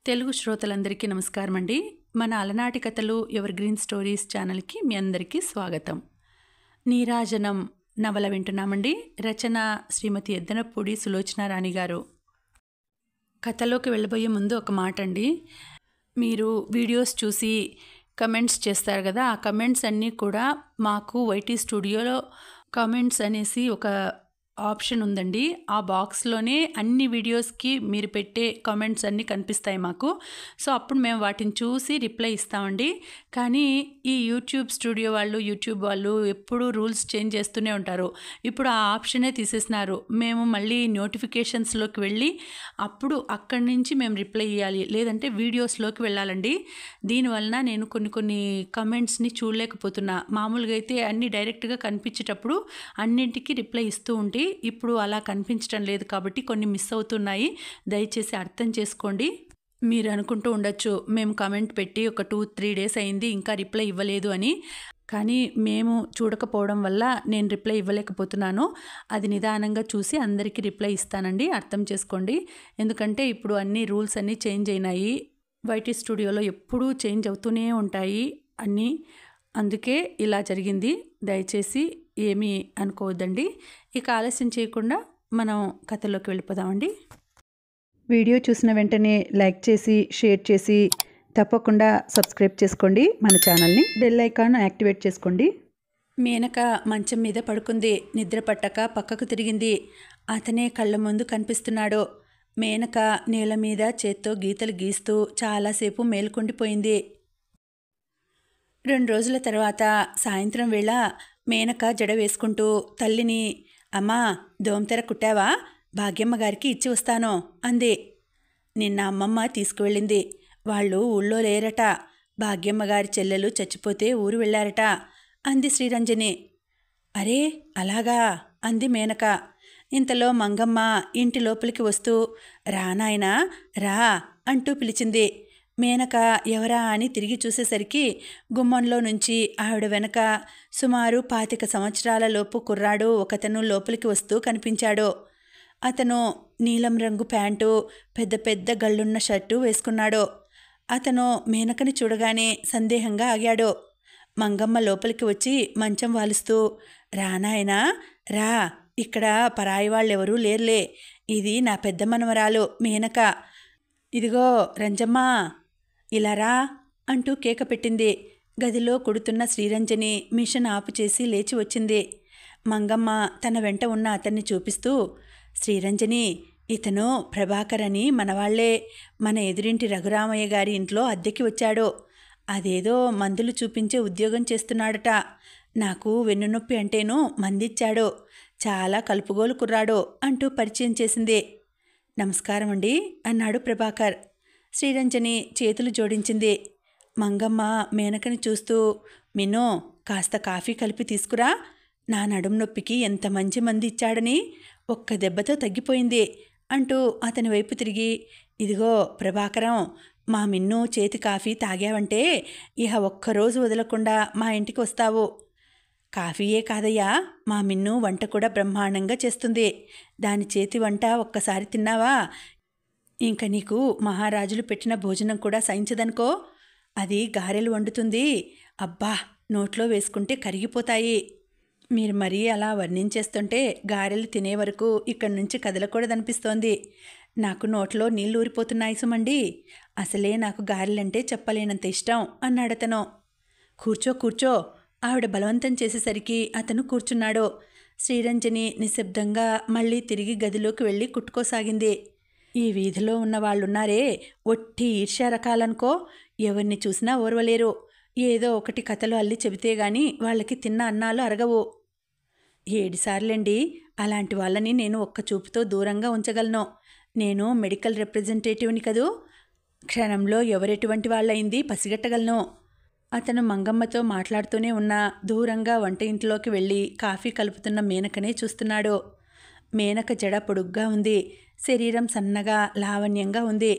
తెలుగు శ్రోతలందరికీ నమస్కారం అండి. మన అలనాటి కథలు ఎవర్ గ్రీన్ స్టోరీస్ ఛానల్కి మీ అందరికీ స్వాగతం. నీరాజనం నవల వింటున్నామండి. రచన శ్రీమతి ఎద్దనపూడి సులోచనారాణి గారు. కథలోకి వెళ్ళబోయే ముందు ఒక మాట అండి. మీరు వీడియోస్ చూసి కమెంట్స్ చేస్తారు కదా, ఆ కమెంట్స్ అన్నీ కూడా మాకు వైటీ స్టూడియోలో కమెంట్స్ అనేసి ఒక ఆప్షన్ ఉందండి. ఆ బాక్స్లోనే అన్ని వీడియోస్కి మీరు పెట్టే కామెంట్స్ అన్నీ కనిపిస్తాయి మాకు. సో అప్పుడు మేము వాటిని చూసి రిప్లై ఇస్తామండి. కానీ ఈ యూట్యూబ్ స్టూడియో యూట్యూబ్ వాళ్ళు ఎప్పుడూ రూల్స్ చేంజ్ చేస్తూనే ఉంటారు. ఇప్పుడు ఆ ఆప్షనే తీసేసినారు. మేము మళ్ళీ నోటిఫికేషన్స్లోకి వెళ్ళి అప్పుడు అక్కడి నుంచి మేము రిప్లై ఇవ్వాలి, లేదంటే వీడియోస్లోకి వెళ్ళాలండి. దీనివలన నేను కొన్ని కమెంట్స్ని చూడలేకపోతున్నా. మామూలుగా అయితే అన్నీ డైరెక్ట్గా కనిపించేటప్పుడు అన్నింటికి రిప్లై ఇస్తూ ఉంటే ఇప్పుడు అలా కనిపించడం లేదు, కాబట్టి కొన్ని మిస్ అవుతున్నాయి. దయచేసి అర్థం చేసుకోండి. మీరు అనుకుంటూ ఉండొచ్చు, మేము కమెంట్ పెట్టి ఒక 2-3 డేస్ అయింది ఇంకా రిప్లై ఇవ్వలేదు అని. కానీ మేము చూడకపోవడం వల్ల నేను రిప్లై ఇవ్వలేకపోతున్నాను. అది నిదానంగా చూసి అందరికీ రిప్లై ఇస్తానండి, అర్థం చేసుకోండి. ఎందుకంటే ఇప్పుడు అన్ని రూల్స్ అన్నీ చేంజ్ అయినాయి. వైటీ స్టూడియోలో ఎప్పుడూ చేంజ్ అవుతూనే ఉంటాయి అన్నీ. అందుకే ఇలా జరిగింది. దయచేసి ఏమీ అనుకోవద్దండి. ఇక ఆలస్యం చేయకుండా మనం కథలోకి వెళ్ళిపోదామండి. వీడియో చూసిన వెంటనే లైక్ చేసి షేర్ చేసి తప్పకుండా సబ్స్క్రైబ్ చేసుకోండి మన ఛానల్ని. బెల్ ఐకాన్ యాక్టివేట్ చేసుకోండి. మేనక మంచం మీద పడుకుంది. నిద్ర పట్టక పక్కకు తిరిగింది. అతనే కళ్ళ ముందు కనిపిస్తున్నాడు. మేనక నేల మీద చేత్తో గీతలు గీస్తూ చాలాసేపు మేలుకొండిపోయింది. 2 రోజుల తర్వాత సాయంత్రం వేళ మేనక జడ వేసుకుంటూ తల్లిని, అమ్మా దోమతెర కుట్టావా? భాగ్యమ్మ గారికి ఇచ్చి వస్తాను అంది. నిన్న అమ్మమ్మ తీసుకువెళ్ళింది. వాళ్ళు ఊళ్ళో లేరట. భాగ్యమ్మ గారి చెల్లెలు చచ్చిపోతే ఊరు వెళ్ళారట అంది శ్రీరంజని. అరే అలాగా అంది మేనక. ఇంతలో మంగమ్మ ఇంటి లోపలికి వస్తూ రా నాయనా రా అంటూ పిలిచింది. మేనక ఎవరా అని తిరిగి చూసేసరికి గుమ్మంలో నుంచి ఆవిడ వెనక సుమారు 25 సంవత్సరాల లోపు కుర్రాడు ఒకతను లోపలికి వస్తూ కనిపించాడు. అతను నీలం రంగు ప్యాంటు, పెద్ద పెద్ద గళ్ళున్న షర్టు వేసుకున్నాడు. అతను మేనకని చూడగానే సందేహంగా ఆగాడు. మంగమ్మ లోపలికి వచ్చి మంచం వాలుస్తూ రా నాయనా రా, ఇక్కడ పరాయి వాళ్ళెవరూ లేరులే. ఇది నా పెద్ద మనవరాలు మేనక. ఇదిగో రంజమ్మ ఇలా రా అంటూ కేక పెట్టింది. గదిలో కుడుతున్న శ్రీరంజని మిషన్ ఆపు చేసి లేచి వచ్చింది. మంగమ్మ తన వెంట ఉన్న అతన్ని చూపిస్తూ శ్రీరంజని, ఇతను ప్రభాకర్ అని మనవాళ్లే. మన ఎదురింటి రఘురామయ్య గారి ఇంట్లో అద్దెకి వచ్చాడు. అదేదో మందులు చూపించే ఉద్యోగం చేస్తున్నాడట. నాకు వెన్నునొప్పి అంటేనూ మందిచ్చాడు. చాలా కలుపుగోలు కుర్రాడు అంటూ పరిచయం చేసింది. నమస్కారం అండి అన్నాడు ప్రభాకర్. శ్రీరంజని చేతులు జోడించింది. మంగమ్మ మేనకని చూస్తూ మినో కాస్త కాఫీ కలిపి తీసుకురా. నా నడుం నొప్పికి ఎంత మంచి మంది ఇచ్చాడని ఒక్క దెబ్బతో తగ్గిపోయింది అంటూ అతని వైపు తిరిగి ఇదిగో ప్రభాకరం, మా మిన్ను చేతి కాఫీ తాగావంటే ఇహ ఒక్కరోజు వదలకుండా మా ఇంటికి వస్తావు. కాఫీయే కాదయ్యా, మా మిన్ను వంట కూడా బ్రహ్మాండంగా చేస్తుంది. దాని చేతి వంట ఒక్కసారి తిన్నావా ఇంక నీకు మహారాజులు పెట్టిన భోజనం కూడా సహించదనుకో. అది గారెలు వండుతుంది. అబ్బా నోట్లో వేసుకుంటే కరిగిపోతాయి. మీరు మరీ అలా వర్ణించేస్తుంటే గారెలు తినే వరకు ఇక్కడి నుంచి కదలకూడదనిపిస్తోంది. నాకు నోట్లో నీళ్ళు ఊరిపోతున్నాయి సుమండి. అసలే నాకు గారెలంటే చెప్పలేనంత ఇష్టం అన్నాడతను. కూర్చో కూర్చో ఆవిడ బలవంతం చేసేసరికి అతను కూర్చున్నాడు. శ్రీరంజని నిశ్శబ్దంగా మళ్ళీ తిరిగి గదిలోకి వెళ్ళి కుట్టుకోసాగింది. ఈ వీధిలో ఉన్న వాళ్ళున్నారే, ఒట్టి ఈర్ష్యా రకాలనుకో. ఎవరిని చూసినా ఓర్వలేరు. ఏదో ఒకటి కథలు అల్లి చెబితే గాని వాళ్ళకి తిన్న అన్నాలు అరగవు. 7 సార్లండి, అలాంటి వాళ్ళని నేను ఒక్క చూపుతో దూరంగా ఉంచగలను. నేను మెడికల్ రిప్రజెంటేటివ్ని కదూ. క్షణంలో ఎవరెటువంటి వాళ్ళయింది పసిగట్టగలను. అతను మంగమ్మతో మాట్లాడుతూనే ఉన్నా దూరంగా వంట ఇంట్లోకి వెళ్ళి కాఫీ కలుపుతున్న మేనకనే చూస్తున్నాడు. మేనక జడ పొడుగ్గా ఉంది. శరీరం సన్నగా లావణ్యంగా ఉంది.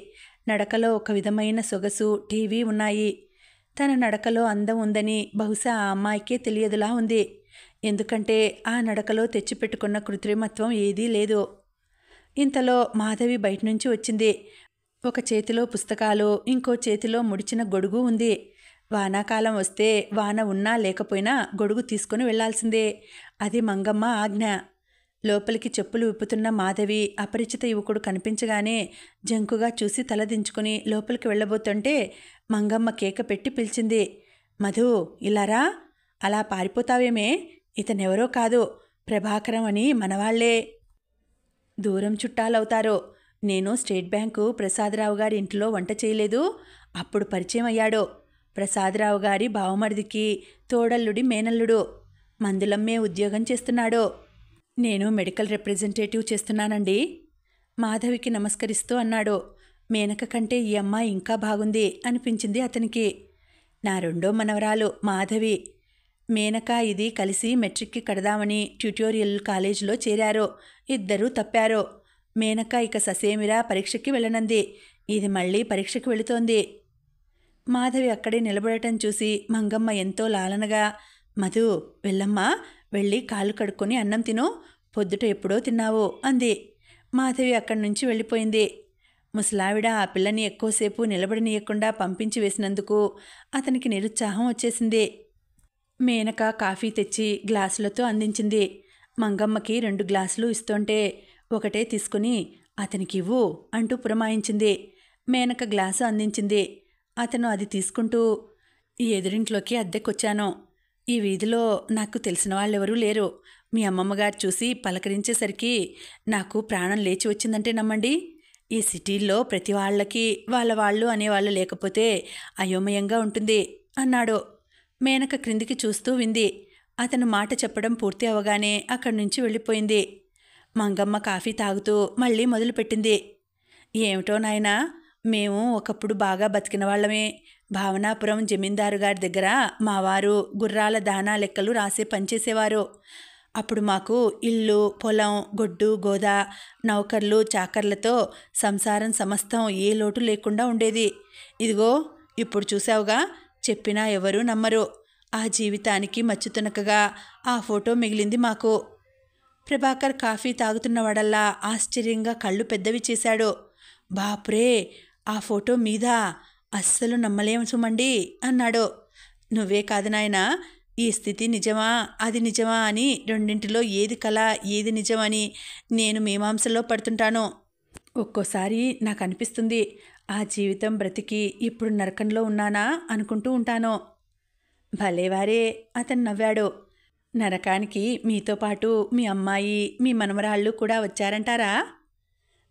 నడకలో ఒక విధమైన సొగసు టీవీ ఉన్నాయి. తన నడకలో అందం ఉందని బహుశా ఆ అమ్మాయికే తెలియదులా ఉంది. ఎందుకంటే ఆ నడకలో తెచ్చిపెట్టుకున్న కృత్రిమత్వం ఏదీ లేదు. ఇంతలో మాధవి బయట నుంచి వచ్చింది. ఒక చేతిలో పుస్తకాలు, ఇంకో చేతిలో ముడిచిన గొడుగు ఉంది. వానాకాలం వస్తే వాన ఉన్నా లేకపోయినా గొడుగు తీసుకుని వెళ్లాల్సిందే. అది మంగమ్మ ఆజ్ఞ. లోపలికి చెప్పులు విప్పుతున్న మాధవి అపరిచిత యువకుడు కనిపించగానే జంకుగా చూసి తలదించుకుని లోపలికి వెళ్ళబోతుంటే మంగమ్మ కేక పెట్టి పిలిచింది. మధు, ఇలారా. అలా పారిపోతావేమే? ఇతనెవరో కాదు, ప్రభాకరం అని మనవాళ్లే. దూరం చుట్టాలవుతారో. నేను స్టేట్ బ్యాంకు ప్రసాదరావు గారి ఇంట్లో వంట చేయలేదు, అప్పుడు పరిచయం అయ్యాడు. ప్రసాదరావు గారి బావమరిదికి తోడల్లుడి మేనల్లుడు. మందులమ్మే ఉద్యోగం చేస్తున్నాడు. నేను మెడికల్ రిప్రజెంటేటివ్ చేస్తున్నానండి. మాధవికి నమస్కరిస్తూ అన్నాడు. మేనక కంటే ఈ అమ్మాయి ఇంకా బాగుంది అనిపించింది అతనికి. నా రెండో మనవరాలు మాధవి. మేనక ఇది కలిసి మెట్రిక్కి కడదామని ట్యుటోరియల్ కాలేజీలో చేరారు. ఇద్దరూ తప్పారు. మేనక ఇక ససేమిరా పరీక్షకి వెళ్ళనంది. ఇది మళ్ళీ పరీక్షకి వెళుతోంది. మాధవి అక్కడే నిలబడటం చూసి మంగమ్మ ఎంతో లాలనగా, మధు, వెళ్ళమ్మా, వెళ్ళి కాళ్ళు కడుక్కొని అన్నం తిను, పొద్దుట ఎప్పుడో తిన్నావు అంది. మాధవి అక్కడి నుంచి వెళ్ళిపోయింది. ముసలావిడ ఆ పిల్లని ఎక్కువసేపు నిలబడనీయకుండా పంపించి వేసినందుకు అతనికి నిరుత్సాహం వచ్చేసింది. మేనక కాఫీ తెచ్చి గ్లాసులతో అందించింది. మంగమ్మకి 2 గ్లాసులు ఇస్తుంటే ఒకటే తీసుకుని అతనికి ఇవ్వు అంటూ పురమాయించింది. మేనక గ్లాసు అందించింది. అతను అది తీసుకుంటూ, ఈ ఎదురింట్లోకి అద్దెకొచ్చాను. ఈ వీధిలో నాకు తెలిసిన వాళ్ళెవరూ లేరు. మీ అమ్మమ్మగారు చూసి పలకరించేసరికి నాకు ప్రాణం లేచి వచ్చిందంటే నమ్మండి. ఈ సిటీల్లో ప్రతి వాళ్ళకి వాళ్ళు అనేవాళ్ళు లేకపోతే అయోమయంగా ఉంటుంది అన్నాడు. మేనక క్రిందికి చూస్తూ వింది. అతను మాట చెప్పడం పూర్తి అవగానే అక్కడి నుంచి వెళ్ళిపోయింది. మంగమ్మ కాఫీ తాగుతూ మళ్ళీ మొదలుపెట్టింది. ఏమిటో నాయనా, మేము ఒకప్పుడు బాగా బతికిన వాళ్ళమే. భావనాపురం జమీందారు గారి దగ్గర మావారు గుర్రాల దానా లెక్కలు రాసే పనిచేసేవారు. అప్పుడు మాకు ఇల్లు, పొలం, గొడ్డు, గోద, నౌకర్లు, చాకర్లతో సంసారం సమస్తం ఏ లోటు లేకుండా ఉండేది. ఇదిగో ఇప్పుడు చూసావుగా, చెప్పినా ఎవరూ నమ్మరు. ఆ జీవితానికి మచ్చుతునకగా ఆ ఫోటో మిగిలింది మాకు. ప్రభాకర్ కాఫీ తాగుతున్నవాడల్లా ఆశ్చర్యంగా కళ్ళు పెద్దవి చేశాడు. బాప్రే, ఆ ఫోటో మీద అస్సలు నమ్మలేము సుమండి అన్నాడు. నువ్వే కాదు నాయనా, ఈ స్థితి నిజమా అది నిజమా అని రెండింటిలో ఏది కల ఏది నిజమని నేను మీమాంసలో పడుతుంటాను. ఒక్కోసారి నాకు అనిపిస్తుంది, ఆ జీవితం బ్రతికి ఇప్పుడు నరకంలో ఉన్నానా అనుకుంటూ ఉంటాను. భలేవారే, అతను నవ్వాడు. నరకానికి మీతో పాటు మీ అమ్మాయి, మీ మనమరాళ్ళు కూడా వచ్చారంటారా?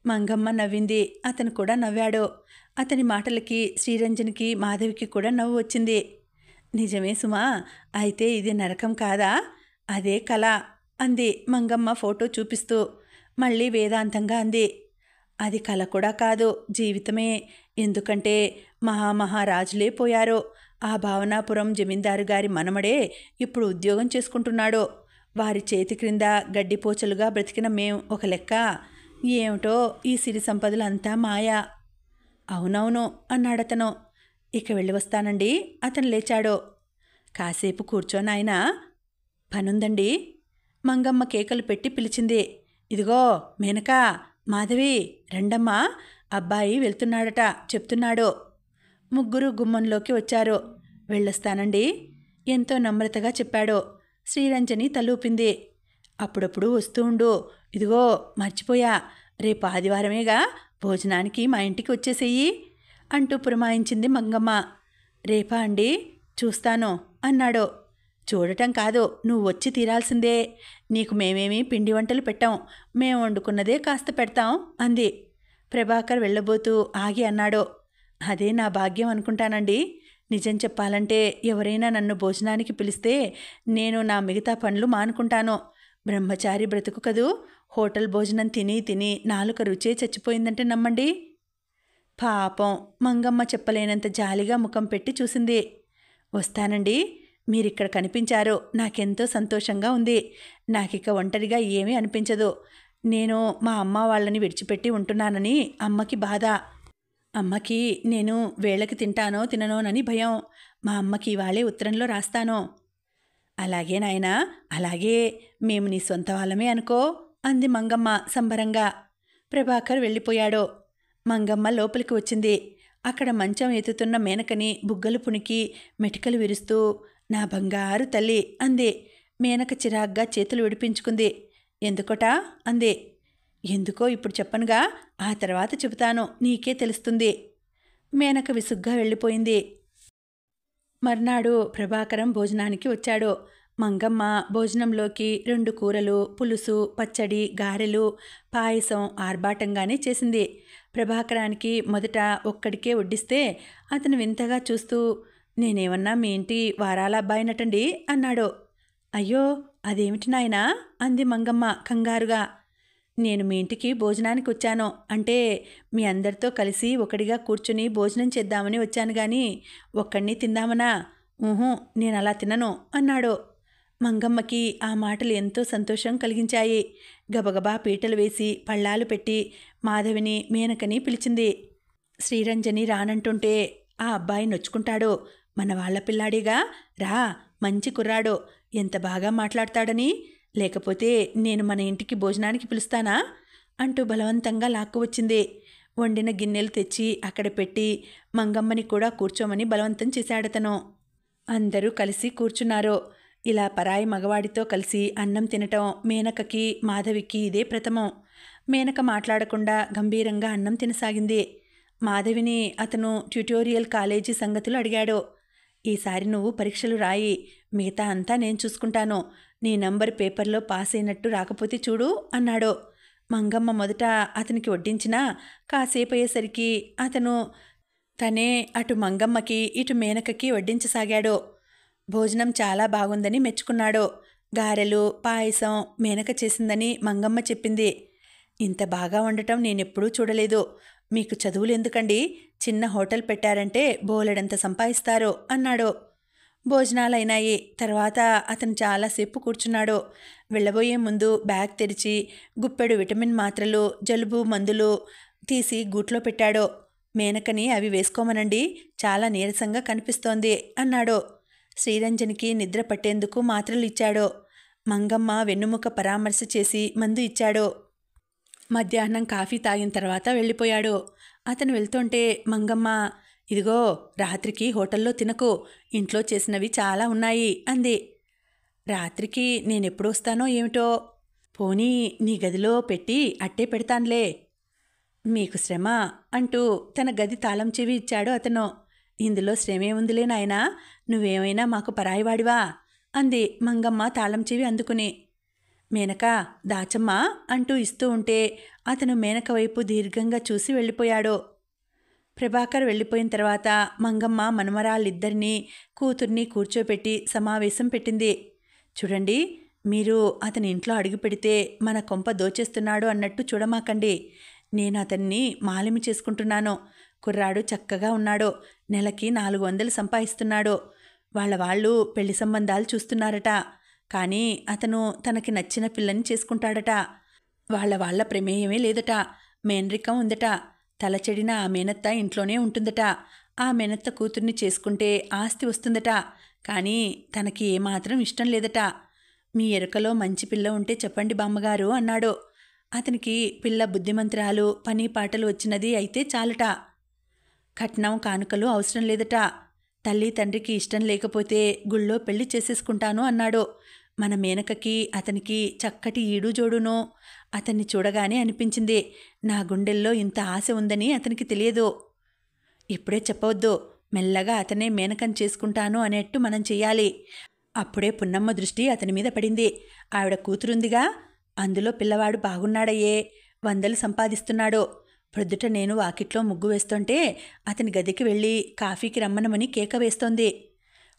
మంగమ్మ నవ్వింది. అతను కూడా నవ్వాడు. అతని మాటలకి శ్రీరంజనికి, మాధవికి కూడా నవ్వు వచ్చింది. నిజమే సుమా, అయితే ఇది నరకం కాదా? అదే కళ అంది మంగమ్మ ఫోటో చూపిస్తూ. మళ్ళీ వేదాంతంగా అంది. అది కళ కూడా కాదు, జీవితమే. ఎందుకంటే మహామహారాజులే పోయారు. ఆ భావనాపురం జమీందారు గారి మనమడే ఇప్పుడు ఉద్యోగం చేసుకుంటున్నాడు. వారి చేతి క్రింద గడ్డిపోచలుగా బ్రతికిన మేం ఒక లెక్క. ఏమిటో ఈ సిరి సంపదలంతా మాయా. అవునవును అన్నాడతను. ఇక వెళ్ళి వస్తానండి. అతను లేచాడు. కాసేపు కూర్చోనాయనా, పనుందండి. మంగమ్మ కేకలు పెట్టి పిలిచింది. ఇదిగో మేనకా, మాధవి, రండమ్మా, అబ్బాయి వెళ్తున్నాడట, చెప్తున్నాడు. ముగ్గురు గుమ్మంలోకి వచ్చారు. వెళ్ళొస్తానండి ఎంతో నమ్రతగా చెప్పాడు. శ్రీరంజని తలూపింది. అప్పుడప్పుడు వస్తూ ఉండు. ఇదిగో మర్చిపోయా, రేపు ఆదివారమేగా, భోజనానికి మా ఇంటికి వచ్చేసేయి అంటూ పురమాయించింది మంగమ్మ. రేపా అండి? చూస్తాను అన్నాడు. చూడటం కాదు, నువ్వు వచ్చి తీరాల్సిందే. నీకు మేమేమీ పిండి వంటలు పెట్టాం, మేము వండుకున్నదే కాస్త పెడతాం అంది. ప్రభాకర్ వెళ్ళబోతూ ఆగి అన్నాడు. అదే నా భాగ్యం అనుకుంటానండి. నిజం చెప్పాలంటే ఎవరైనా నన్ను భోజనానికి పిలిస్తే నేను నా మిగతా పనులు మానుకుంటాను. బ్రహ్మచారి బ్రతుకు కదూ, హోటల్ భోజనం తిని తిని నాలుక రుచే చచ్చిపోయిందంటే నమ్మండి. పాపం, మంగమ్మ చెప్పలేనంత జాలిగా ముఖం పెట్టి చూసింది. వస్తానండి, మీరిక్కడ కనిపించారు, నాకెంతో సంతోషంగా ఉంది. నాకిక ఒంటరిగా ఏమీ అనిపించదు. నేను మా అమ్మ వాళ్ళని విడిచిపెట్టి ఉంటున్నానని అమ్మకి బాధ. అమ్మకి నేను వేళకి తింటానో తిననోనని భయం. మా అమ్మకి ఇవాళే ఉత్తరంలో రాస్తాను. అలాగే నాయనా, అలాగే. మేము నీ సొంత వాళ్ళమే అనుకో అంది మంగమ్మ సంబరంగా. ప్రభాకర్ వెళ్ళిపోయాడు. మంగమ్మ లోపలికి వచ్చింది. అక్కడ మంచం ఎత్తుతున్న మేనకని బుగ్గలు పుణికి మెటికలు విరుస్తూ, నా బంగారు తల్లి అంది. మేనక చిరాగ్గా చేతులు విడిపించుకుంది. ఎందుకట అంది. ఎందుకో ఇప్పుడు చెప్పనుగా, ఆ తర్వాత చెబుతాను, నీకే తెలుస్తుంది. మేనక విసుగ్గా వెళ్ళిపోయింది. మర్నాడు ప్రభాకరం భోజనానికి వచ్చాడు. మంగమ్మ భోజనంలోకి 2 కూరలు, పులుసు, పచ్చడి, గారెలు, పాయసం ఆర్భాటంగానే చేసింది. ప్రభాకరానికి మొదట ఒక్కడికే వడ్డిస్తే అతను వింతగా చూస్తూ, నేనేమన్నా మీ ఇంటి వారాల అబ్బాయినటండి అన్నాడు. అయ్యో, అదేమిటి నాయనా అంది మంగమ్మ కంగారుగా. నేను మీ ఇంటికి భోజనానికి వచ్చాను, అంటే మీ అందరితో కలిసి ఒకడిగా కూర్చుని భోజనం చేద్దామని వచ్చాను గాని ఒక్కడిని తిందామనా? ఊహూ, నేను అలా తినను అన్నాడు. మంగమ్మకి ఆ మాటలు ఎంతో సంతోషం కలిగించాయి. గబగబా పీటలు వేసి పళ్ళాలు పెట్టి మాధవిని మేనకని పిలిచింది. శ్రీరంజని రానంటుంటే ఆ అబ్బాయి నొచ్చుకుంటాడు, మన వాళ్ళ పిల్లాడిగా, రా, మంచి కుర్రాడు, ఎంత బాగా మాట్లాడతాడని, లేకపోతే నేను మన ఇంటికి భోజనానికి పిలుస్తానా అంటూ బలవంతంగా లాక్కు వచ్చింది. వండిన గిన్నెలు తెచ్చి అక్కడ పెట్టి మంగమ్మని కూడా కూర్చోమని బలవంతం చేశాడతను. అందరూ కలిసి కూర్చున్నారు. ఇలా పరాయి మగవాడితో కలిసి అన్నం తినటం మేనకకి మాధవికి ఇదే ప్రథమం. మేనక మాట్లాడకుండా గంభీరంగా అన్నం తినసాగింది. మాధవిని అతను ట్యుటోరియల్ కాలేజీ సంగతులు అడిగాడు. ఈసారి నువ్వు పరీక్షలు రాయి, మిగతా అంతా నేను చూసుకుంటాను, నీ నంబర్ పేపర్లో పాస్ అయినట్టు రాకపోతే చూడు అన్నాడు. మంగమ్మ మొదట అతనికి వడ్డించినా కాసేపు అయ్యేసరికి అతను తనే అటు మంగమ్మకి ఇటు మేనకకి వడ్డించసాగాడు. భోజనం చాలా బాగుందని మెచ్చుకున్నాడు. గారెలు, పాయసం మేనక చేసిందని మంగమ్మ చెప్పింది. ఇంత బాగా వండటం నేనెప్పుడూ చూడలేదు. మీకు చదువులు ఎందుకండి, చిన్న హోటల్ పెట్టారంటే బోలెడంత సంపాదిస్తారు అన్నాడు. భోజనాలైనాయి. తర్వాత అతను చాలాసేపు కూర్చున్నాడు. వెళ్ళబోయే ముందు బ్యాగ్ తెరిచి గుప్పెడు విటమిన్ మాత్రలు, జలుబు మందులు తీసి గూట్లో పెట్టాడు. మేనకని అవి వేసుకోమనండి, చాలా నీరసంగా కనిపిస్తోంది అన్నాడు. శ్రీరంజనికి నిద్ర పట్టేందుకు మాత్రలు ఇచ్చాడు. మంగమ్మ వెన్నుముక పరామర్శ చేసి మందు ఇచ్చాడు. మధ్యాహ్నం కాఫీ తాగిన తర్వాత వెళ్ళిపోయాడు. అతను వెళ్తుంటే మంగమ్మ, ఇదిగో, రాత్రికి హోటల్లో తినకు, ఇంట్లో చేసినవి చాలా ఉన్నాయి అంది. రాత్రికి నేనెప్పుడు వస్తానో ఏమిటో, పోనీ నీ గదిలో పెట్టి అట్టే పెడతాన్లే. మీకు శ్రమ అంటూ తన గది తాళం చెవి ఇచ్చాడు అతను. ఇందులో శ్రమే ఉందిలే నాయనా, నువ్వేమైనా మాకు పరాయివాడివా అంది మంగమ్మ తాళం చెవి అందుకుని. మేనక, దాచమ్మా అంటూ ఇస్తూ ఉంటే అతను మేనక వైపు దీర్ఘంగా చూసి వెళ్ళిపోయాడు. ప్రభాకర్ వెళ్ళిపోయిన తర్వాత మంగమ్మ మనమరాళ్ళిద్దరినీ కూతుర్ని కూర్చోపెట్టి సమావేశం పెట్టింది. చూడండి, మీరు అతని ఇంట్లో అడుగు పెడితే మన కొంప దోచేస్తున్నాడు అన్నట్టు చూడమాకండి. నేను అతన్ని మాలిమి చేసుకుంటున్నాను. కుర్రాడు చక్కగా ఉన్నాడు, నెలకి 400 సంపాదిస్తున్నాడు. వాళ్ళు పెళ్లి సంబంధాలు చూస్తున్నారట. కానీ అతను తనకి నచ్చిన పిల్లని చేసుకుంటాడట. వాళ్ళ ప్రమేయమే లేదట, మేనరికం ఉందట. తలచెడిన ఆ మేనత్త ఇంట్లోనే ఉంటుందట. ఆ మేనత్త కూతుర్ని చేసుకుంటే ఆస్తి వస్తుందట. కానీ తనకి ఏమాత్రం ఇష్టం లేదట. మీ ఎరుకలో మంచి పిల్ల ఉంటే చెప్పండి బామ్మగారు అన్నాడు. అతనికి పిల్ల బుద్ధిమంతురాలు, పని పాటలు వచ్చినది అయితే చాలట. కట్నం కానుకలు అవసరం లేదట. తల్లి తండ్రికి ఇష్టం లేకపోతే గుళ్ళో పెళ్లి చేసేసుకుంటాను అన్నాడు. మన మేనకకి అతనికి చక్కటి ఈడు జోడును. అతన్ని చూడగానే అనిపించింది, నా గుండెల్లో ఇంత ఆశ ఉందని అతనికి తెలియదు. ఇప్పుడే చెప్పవద్దు, మెల్లగా అతనే మేనకని చేసుకుంటాను అనేట్టు మనం చెయ్యాలి. అప్పుడే పున్నమ్మ దృష్టి అతని మీద పడింది. ఆవిడ కూతురుందిగా, అందులో పిల్లవాడు బాగున్నాడయ్యే, 100 సంపాదిస్తున్నాడు. ప్రొద్దుట నేను వాకిట్లో ముగ్గు వేస్తుంటే అతని గదికి వెళ్ళి కాఫీకి రమ్మనమని కేక వేస్తోంది.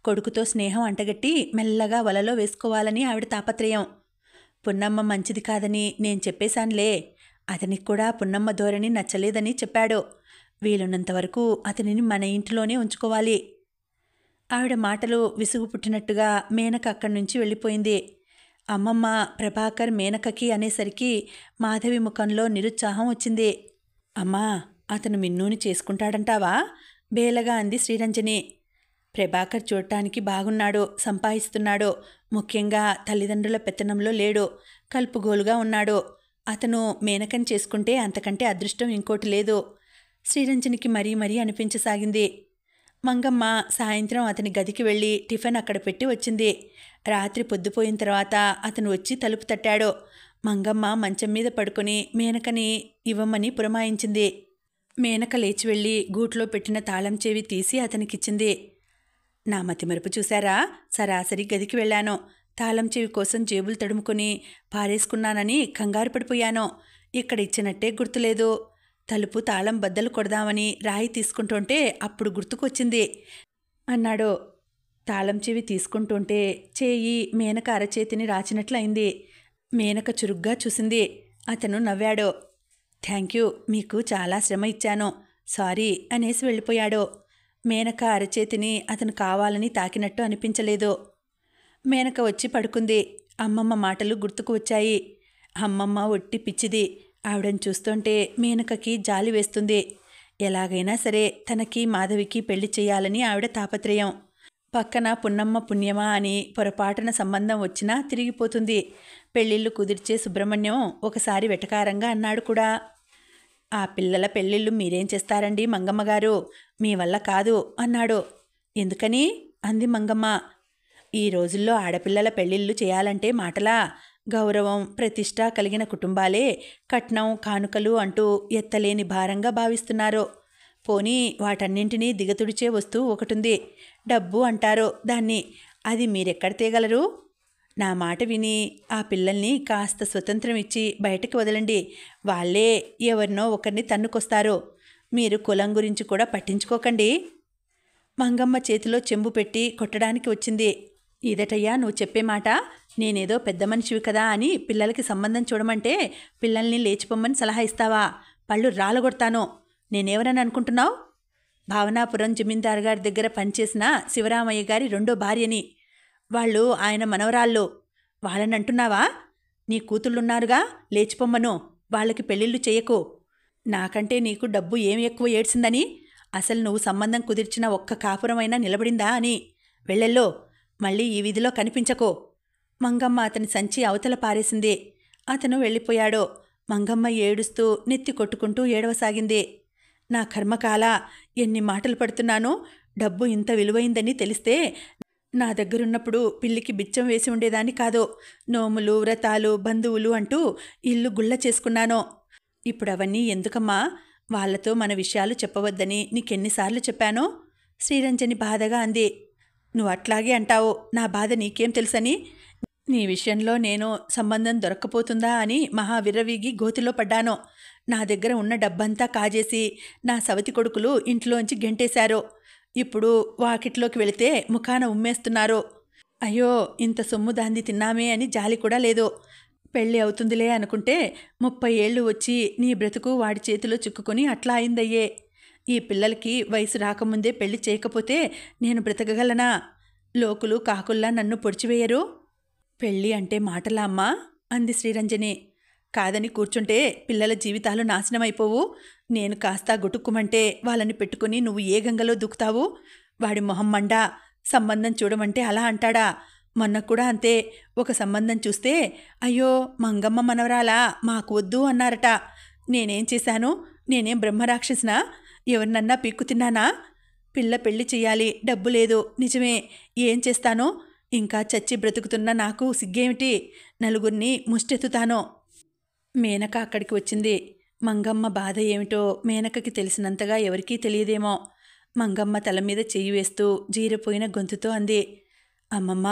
కొడుకుతో స్నేహం అంటగట్టి మెల్లగా వలలో వేసుకోవాలని ఆవిడ తాపత్రయం. పున్నమ్మ మంచిది కాదని నేను చెప్పేశానులే. అతనికి కూడా పున్నమ్మ ధోరణి నచ్చలేదని చెప్పాడు. వీలున్నంత వరకు అతనిని మన ఇంటిలోనే ఉంచుకోవాలి. ఆవిడ మాటలు విసుగు పుట్టినట్టుగా మేనక అక్కడి నుంచి వెళ్ళిపోయింది. అమ్మమ్మ ప్రభాకర్ మేనకకి అనేసరికి మాధవి ముఖంలో నిరుత్సాహం వచ్చింది. అమ్మా, అతను మిన్నూని చేసుకుంటాడంటావా బేలగా అంది శ్రీరంజని. ప్రభాకర్ చూడటానికి బాగున్నాడు, సంపాదిస్తున్నాడు. ముఖ్యంగా తల్లిదండ్రుల పెత్తనంలో లేడు, కలుపుగోలుగా ఉన్నాడు. అతను మేనకని చేసుకుంటే అంతకంటే అదృష్టం ఇంకోటి లేదు. శ్రీరంజనికి మరీ మరీ అనిపించసాగింది. మంగమ్మ సాయంత్రం అతని గదికి వెళ్ళి టిఫిన్ అక్కడ పెట్టి వచ్చింది. రాత్రి పొద్దుపోయిన తర్వాత అతను వచ్చి తలుపు తట్టాడు. మంగమ్మ మంచం మీద పడుకుని మేనకని ఇవ్వమని పురమాయించింది. మేనక లేచి వెళ్ళి గూట్లో పెట్టిన తాళం చెవి తీసి అతనికిచ్చింది. నా మతిమరుపు చూశారా? సరాసరి గదికి వెళ్ళాను. తాళం చెవి కోసం జేబులు తడుముకొని పారేసుకున్నానని కంగారు పడిపోయాను. ఇక్కడ ఇచ్చినట్టే గుర్తులేదు. తలుపు తాళం బద్దలు కొడదామని రాయి తీసుకుంటుంటే అప్పుడు గుర్తుకొచ్చింది అన్నాడు. తాళం చెవి తీసుకుంటుంటే చేయి మేనక అరచేతిని రాచినట్లయింది. మేనక చురుగ్గా చూసింది. అతను నవ్వాడు. థ్యాంక్యూ, మీకు చాలా శ్రమ ఇచ్చాను, సారీ అనేసి వెళ్ళిపోయాడు. మేనక అరచేతిని అతను కావాలని తాకినట్టు అనిపించలేదు. మేనక వచ్చి పడుకుంది. అమ్మమ్మ మాటలు గుర్తుకు వచ్చాయి. అమ్మమ్మ ఒట్టి పిచ్చిది. ఆవిడని చూస్తుంటే మేనకకి జాలి వేస్తుంది. ఎలాగైనా సరే తనకి మాధవికి పెళ్లి చేయాలని ఆవిడ తాపత్రయం. పక్కన పున్నమ్మ పుణ్యమా అని పొరపాటున సంబంధం వచ్చినా తిరిగిపోతుంది. పెళ్ళిళ్ళు కుదిర్చే సుబ్రహ్మణ్యం ఒకసారి వెటకారంగా అన్నాడు కూడా. ఆ పిల్లల పెళ్ళిళ్ళు మీరేం చేస్తారండి మంగమ్మగారు, మీ వల్ల కాదు అన్నాడు. ఎందుకని అంది మంగమ్మ. ఈ రోజుల్లో ఆడపిల్లల పెళ్ళిళ్ళు చేయాలంటే మాటలా? గౌరవం ప్రతిష్ట కలిగిన కుటుంబాలే కట్నం కానుకలు అంటూ ఎత్తలేని భారంగా భావిస్తున్నారు. పోనీ వాటన్నింటినీ దిగతుడిచే వస్తువు ఒకటుంది, డబ్బు అంటారు దాన్ని. అది మీరెక్కడ తేగలరు? నా మాట విని ఆ పిల్లల్ని కాస్త స్వతంత్రం ఇచ్చి బయటకు వదలండి. వాళ్ళే ఎవరినో ఒకరిని తన్నుకొస్తారు. మీరు కులం గురించి కూడా పట్టించుకోకండి. మంగమ్మ చేతిలో చెంబు పెట్టి కొట్టడానికి వచ్చింది. ఇదటయ్యా నువ్వు చెప్పే మాట? నేనేదో పెద్ద మనిషివి కదా అని పిల్లలకి సంబంధం చూడమంటే పిల్లల్ని లేచిపోమ్మని సలహా ఇస్తావా? పళ్ళు రాలగొడతాను. నేనెవరని అనుకుంటున్నావు? భావనాపురం జమీందారు గారి దగ్గర పనిచేసిన శివరామయ్య గారి రెండో భార్యని. వాళ్ళు ఆయన మనవరాళ్ళు. వాళ్ళని అంటున్నావా? నీ కూతుళ్ళున్నారుగా, లేచిపోమ్మను. వాళ్ళకి పెళ్ళిళ్ళు చేయకు. నాకంటే నీకు డబ్బు ఏమి ఎక్కువ ఏడ్చిందని? అసలు నువ్వు సంబంధం కుదిర్చిన ఒక్క కాపురమైనా నిలబడిందా అని. వెళ్ళెల్లో, మళ్ళీ ఈ వీధిలో కనిపించకో. మంగమ్మ అతని సంచి అవతల పారేసింది. అతను వెళ్ళిపోయాడు. మంగమ్మ ఏడుస్తూ నెత్తి కొట్టుకుంటూ ఏడవసాగింది. నా కర్మకాల, ఎన్ని మాటలు పడుతున్నాను. డబ్బు ఇంత విలువైందని తెలిస్తే నా దగ్గరున్నప్పుడు పిల్లికి బిచ్చం వేసి ఉండేదాన్ని కాదు. నోములు వ్రతాలు బంధువులు అంటూ ఇల్లు గుళ్ళ చేసుకున్నాను. ఇప్పుడు అవన్నీ ఎందుకమ్మా? వాళ్లతో మన విషయాలు చెప్పవద్దని నీకెన్నిసార్లు చెప్పానో? శ్రీరంజని బాధగా అంది. నువ్వు అట్లాగే అంటావు. నా బాధ నీకేం తెలుసని? నీ విషయంలో నేను సంబంధం దొరక్కపోతుందా అని మహా విర్రవీగి గోతిలో పడ్డాను. నా దగ్గర ఉన్న డబ్బంతా కాజేసి నా సవతి కొడుకులు ఇంట్లోంచి గెంటేశారు. ఇప్పుడు వాకిట్లోకి వెళితే ముఖాన ఉమ్మేస్తున్నారు. అయ్యో, ఇంత సొమ్ము దాంది తిన్నామే అని జాలి కూడా లేదు. పెళ్ళి అవుతుందిలే అనుకుంటే 30 ఏళ్ళు వచ్చి నీ బ్రతుకు వాడి చేతిలో చిక్కుకొని అట్లా అయిందయ్యే. ఈ పిల్లలకి వయసు రాకముందే పెళ్లి చేయకపోతే నేను బ్రతకగలనా? లోకులు కాకుల్లా నన్ను పొడిచివేయరు. పెళ్ళి అంటే మాటలా అమ్మా? అంది శ్రీరంజని. కాదని కూర్చుంటే పిల్లల జీవితాలు నాశనమైపోవు. నేను కాస్త గుటుక్కుమంటే వాళ్ళని పెట్టుకుని నువ్వు ఏ గంగలో దూకుతావు? వాడి మొహం మండా. సంబంధం చూడమంటే అలా అంటాడా? మొన్న కూడా అంతే. ఒక సంబంధం చూస్తే అయ్యో మంగమ్మ మనవరాలా, మాకు వద్దు అన్నారట. నేనేం చేశాను? నేనేం బ్రహ్మరాక్షసినా? ఎవరినన్నా పీక్కు తిన్నానా? పిల్ల పెళ్లి చెయ్యాలి, డబ్బు లేదు, నిజమే. ఏం చేస్తానో? ఇంకా చచ్చి బ్రతుకుతున్న నాకు సిగ్గేమిటి? నలుగురిని ముష్టెత్తుతానో. మేనక అక్కడికి వచ్చింది. మంగమ్మ బాధ ఏమిటో మేనకకి తెలిసినంతగా ఎవరికీ తెలియదేమో. మంగమ్మ తల మీద చెయ్యి వేస్తూ జీరపోయిన గొంతుతో అంది. అమ్మమ్మ,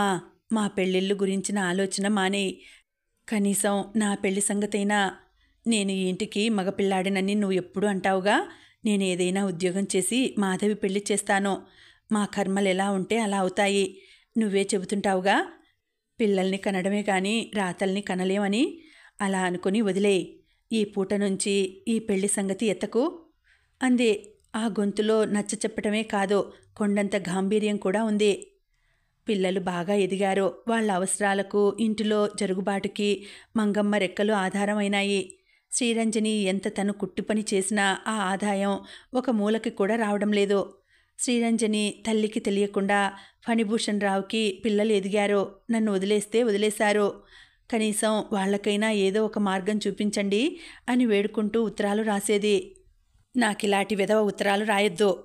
మా పెళ్ళిళ్ళు గురించిన ఆలోచన మానేయి. కనీసం నా పెళ్లి సంగతైనా. నేను ఈ ఇంటికి మగపిల్లాడినని నువ్వు ఎప్పుడు అంటావుగా. నేను ఏదైనా ఉద్యోగం చేసి మాధవి పెళ్లి చేస్తాను. మా కర్మలు ఎలా ఉంటే అలా అవుతాయి. నువ్వే చెబుతుంటావుగా, పిల్లల్ని కనడమే కానీ రాతల్ని కనలేమని. అలా అనుకుని వదిలేయి. ఈ పూట నుంచి ఈ పెళ్లి సంగతి ఎత్తకు అంది. ఆ గొంతులో నచ్చ చెప్పటమే కాదు, కొండంత గాంభీర్యం కూడా ఉంది. పిల్లలు బాగా ఎదిగారు. వాళ్ళ అవసరాలకు ఇంటిలో జరుగుబాటుకి మంగమ్మ రెక్కలు ఆధారమైనాయి. శ్రీరంజని ఎంత తను కుట్టుపని చేసినా ఆ ఆదాయం ఒక మూలకి కూడా రావడం లేదు. శ్రీరంజని తల్లికి తెలియకుండా ఫణిభూషణ్ రావుకి పిల్లలు ఎదిగారు. నన్ను వదిలేస్తే వదిలేశారు. కనీసం వాళ్ళకైనా ఏదో ఒక మార్గం చూపించండి అని వేడుకుంటూ ఉత్తరాలు రాసేది. నాకిలాంటి విధవ ఉత్తరాలు రాయొద్దు.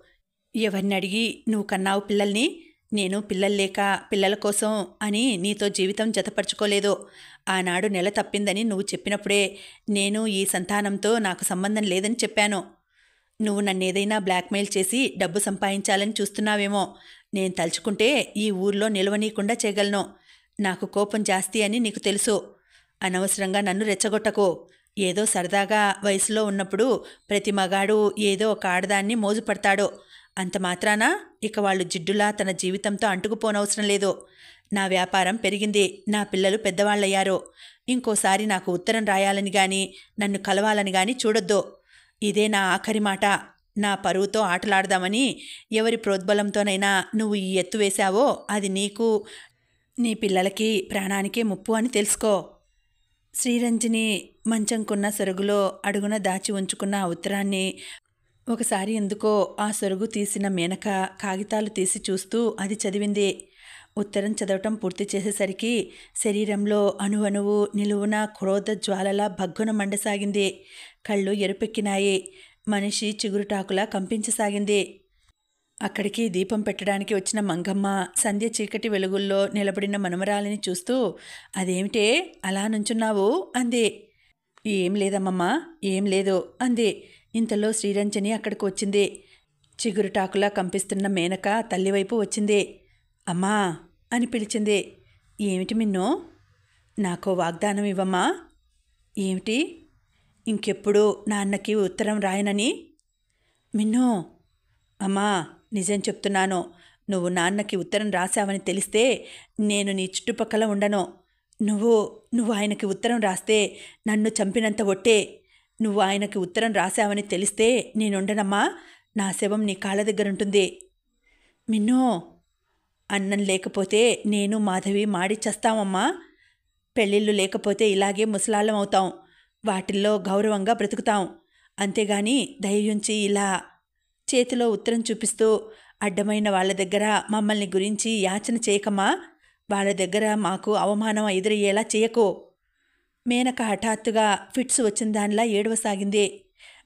ఎవరిని అడిగి నువ్వు కన్నావు పిల్లల్ని? నేను పిల్లలు లేక పిల్లల కోసం అని నీతో జీవితం జతపరుచుకోలేదు. ఆనాడు నెల తప్పిందని నువ్వు చెప్పినప్పుడే నేను ఈ సంతానంతో నాకు సంబంధం లేదని చెప్పాను. నువ్వు నన్నేదైనా బ్లాక్మెయిల్ చేసి డబ్బు సంపాదించాలని చూస్తున్నావేమో. నేను తలుచుకుంటే ఈ ఊర్లో నిలవనీయకుండా చేయగలను. నాకు కోపం జాస్తి అని నీకు తెలుసు. అనవసరంగా నన్ను రెచ్చగొట్టకు. ఏదో సరదాగా వయసులో ఉన్నప్పుడు ప్రతి మగాడు ఏదో ఒక ఆడదాన్ని మోజుపడతాడు. అంత మాత్రాన ఇక వాళ్ళు జిడ్డులా తన జీవితంతో అంటుకుపోనవసరం లేదు. నా వ్యాపారం పెరిగింది, నా పిల్లలు పెద్దవాళ్ళయ్యారు. ఇంకోసారి నాకు ఉత్తరం రాయాలని గాని నన్ను కలవాలని గాని చూడొద్దు. ఇదే నా ఆఖరి మాట. నా పరువుతో ఆటలాడదామని ఎవరి ప్రోద్బలంతోనైనా నువ్వు ఈ ఎత్తు వేశావో అది నీకు, నీ పిల్లలకి, ప్రాణానికే ముప్పు అని తెలుసుకో. శ్రీరంజని మంచంకున్న సొరుగులో అడుగున దాచి ఉంచుకున్న ఆ ఉత్తరాన్ని ఒకసారి ఎందుకో ఆ సొరుగు తీసిన మేనక కాగితాలు తీసి చూస్తూ అది చదివింది. ఉత్తరం చదవటం పూర్తి చేసేసరికి శరీరంలో అణువణువు నిలువున క్రోధ జ్వాలలా భగ్గున మండసాగింది. కళ్ళు ఎరుపెక్కినాయి. మనిషి చిగురుటాకులా కంపించసాగింది. అక్కడికి దీపం పెట్టడానికి వచ్చిన మంగమ్మ సంధ్య చీకటి వెలుగుల్లో నిలబడిన మనమరాలిని చూస్తూ, అదేమిటే అలా నుంచున్నావు అంది. ఏం లేదమ్మమ్మా, ఏం లేదు అంది. ఇంతలో శ్రీరంజని అక్కడికి వచ్చింది. చిగురుటాకులా కంపిస్తున్న మేనక తల్లివైపు వచ్చింది. అమ్మా అని పిలిచింది. ఏమిటి మిన్నో? నాకో వాగ్దానం ఇవ్వమ్మా. ఏమిటి? ఇంకెప్పుడు నాన్నకి ఉత్తరం రాయనని. మిన్నో, అమ్మా నిజం చెప్తున్నాను. నువ్వు నాన్నకి ఉత్తరం రాశావని తెలిస్తే నేను నీ చుట్టుపక్కల ఉండను. నువ్వు ఆయనకి ఉత్తరం రాస్తే నన్ను చంపినంత ఒట్టే. నువ్వు ఆయనకి ఉత్తరం రాశావని తెలిస్తే నేనుండనమ్మా. నా శవం నీ కాళ్ళ దగ్గరుంటుంది. మిన్నో, అన్నం లేకపోతే నేను మాధవి మాడి చస్తామమ్మా. పెళ్ళిళ్ళు లేకపోతే ఇలాగే ముసలాళ్ళం అవుతాం. వాటిల్లో గౌరవంగా బ్రతుకుతాం. అంతేగాని దయ్యుంచి ఇలా చేతిలో ఉత్తరం చూపిస్తూ అడ్డమైన వాళ్ళ దగ్గర మమ్మల్ని గురించి యాచన చేయకమ్మా. వాళ్ళ దగ్గర మాకు అవమానం ఎదురయ్యేలా చేయకు. మేనక హఠాత్తుగా ఫిట్స్ వచ్చిన దానిలా ఏడవసాగింది.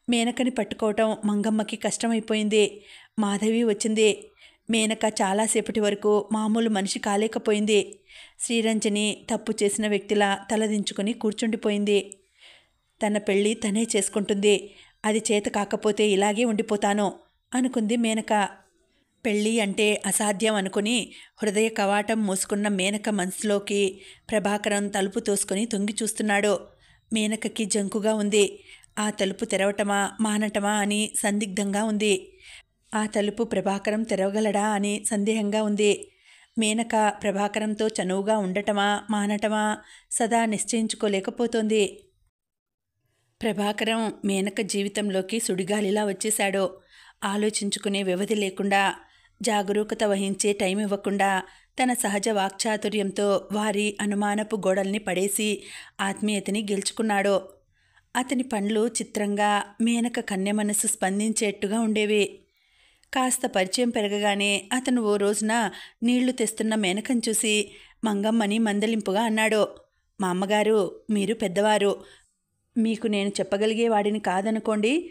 మేనకని పట్టుకోవటం మంగమ్మకి కష్టమైపోయింది. మాధవి వచ్చింది. మేనక చాలాసేపటి వరకు మామూలు మనిషి కాలేకపోయింది. శ్రీరంజని తప్పు చేసిన వ్యక్తిలా తలదించుకుని కూర్చుండిపోయింది. తన పెళ్ళి తనే చేసుకుంటుంది. అది చేత కాకపోతే ఇలాగే ఉండిపోతాను అనుకుంది మేనక. పెళ్ళి అంటే అసాధ్యం అనుకుని హృదయ కవాటం మూసుకున్న మేనక మనసులోకి ప్రభాకరం తలుపు తోసుకొని తొంగి చూస్తున్నాడు. మేనకకి జంకుగా ఉంది. ఆ తలుపు తెరవటమా మానటమా అని సందిగ్ధంగా ఉంది. ఆ తలుపు ప్రభాకరం తెరవగలడా అని సందేహంగా ఉంది. మేనక ప్రభాకరంతో చనువుగా ఉండటమా మానటమా సదా నిశ్చయించుకోలేకపోతోంది. ప్రభాకరం మేనక జీవితంలోకి సుడిగాలిలా వచ్చేశాడు. ఆలోచించుకునే వ్యవధి లేకుండా, జాగరూకత వహించే టైం ఇవ్వకుండా తన సహజ వాక్చాతుర్యంతో వారి అనుమానపు గోడల్ని పడేసి ఆత్మీయతని గెలుచుకున్నాడు. అతని పనులు చిత్రంగా మేనక కన్య మనసు స్పందించేట్టుగా ఉండేవి. కాస్త పరిచయం పెరగగానే అతను ఓ రోజున నీళ్లు తెస్తున్న మేనకను చూసి మంగమ్మని మందలింపుగా అన్నాడు. మా అమ్మగారు, మీరు పెద్దవారు, మీకు నేను చెప్పగలిగే వాడిని కాదనుకోండి.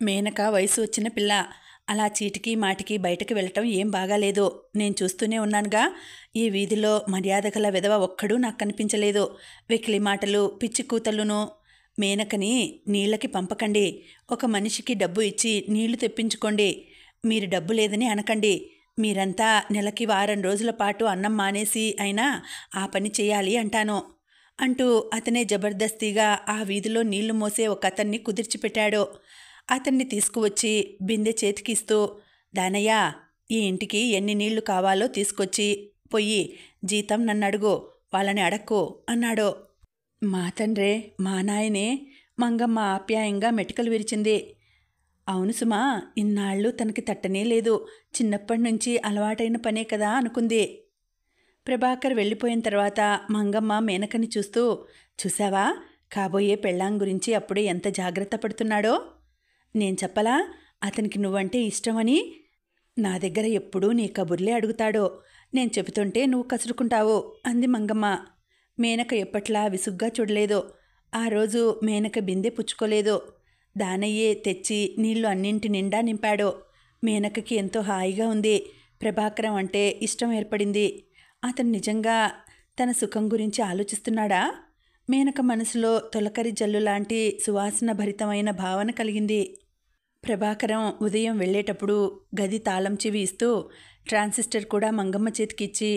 మేనక వయసు వచ్చిన పిల్ల. అలా చీటికి మాటికి బయటకు వెళ్ళటం ఏం బాగాలేదు. నేను చూస్తూనే ఉన్నానుగా. ఈ వీధిలో మర్యాద గల విధవ ఒక్కడూ నాకు కనిపించలేదు. వెకిలి మాటలు, పిచ్చి కూతలును. మేనకని నీళ్ళకి పంపకండి. ఒక మనిషికి డబ్బు ఇచ్చి నీళ్లు తెప్పించుకోండి. మీరు డబ్బు లేదని అనకండి. మీరంతా నెలకి వారం రోజుల పాటు అన్నం మానేసి అయినా ఆ పని చేయాలి అంటాను అంటూ అతనే జబర్దస్తిగా ఆ వీధిలో నీళ్లు మోసే ఒక అతన్ని కుదిర్చిపెట్టాడు. అతన్ని తీసుకువచ్చి బిందె చేతికిస్తూ, దానయ్య, ఈ ఇంటికి ఎన్ని నీళ్లు కావాలో తీసుకొచ్చి పొయ్యి, జీతం నన్ను అడుగు, వాళ్ళని అడక్కు అన్నాడు. మా తండ్రే, మా నాయనే. మంగమ్మ ఆప్యాయంగా మెటికలు విరిచింది. అవును సుమా, ఇన్నాళ్ళు తనకి తట్టనే లేదు. చిన్నప్పటి నుంచి అలవాటైన పనే కదా అనుకుంది. ప్రభాకర్ వెళ్ళిపోయిన తర్వాత మంగమ్మ మేనకని చూస్తూ, చూసావా, కాబోయే పెళ్ళాం గురించి అప్పుడే ఎంత జాగ్రత్త పడుతున్నాడో. నేను చెప్పలా అతనికి నువ్వంటే ఇష్టమని? నా దగ్గర ఎప్పుడూ నీ కబుర్లే అడుగుతాడో. నేను చెబుతుంటే నువ్వు కసురుకుంటావు అంది మంగమ్మ. మేనక ఎప్పట్లా విసుగ్గా చూడలేదు. ఆ రోజు మేనక బిందె పుచ్చుకోలేదు. దానయ్యే తెచ్చి నీళ్లు అన్నింటి నిండా నింపాడు. మేనకకి ఎంతో హాయిగా ఉంది. ప్రభాకరం అంటే ఇష్టం ఏర్పడింది. అతను నిజంగా తన సుఖం గురించి ఆలోచిస్తున్నాడా? మేనక మనసులో తొలకరి జల్లు లాంటి సువాసన భరితమైన భావన కలిగింది. ప్రభాకరం ఉదయం వెళ్ళేటప్పుడు గది తాళం చెవి ఇస్తూ ట్రాన్సిస్టర్ కూడా మంగమ్మ చేతికిచ్చి,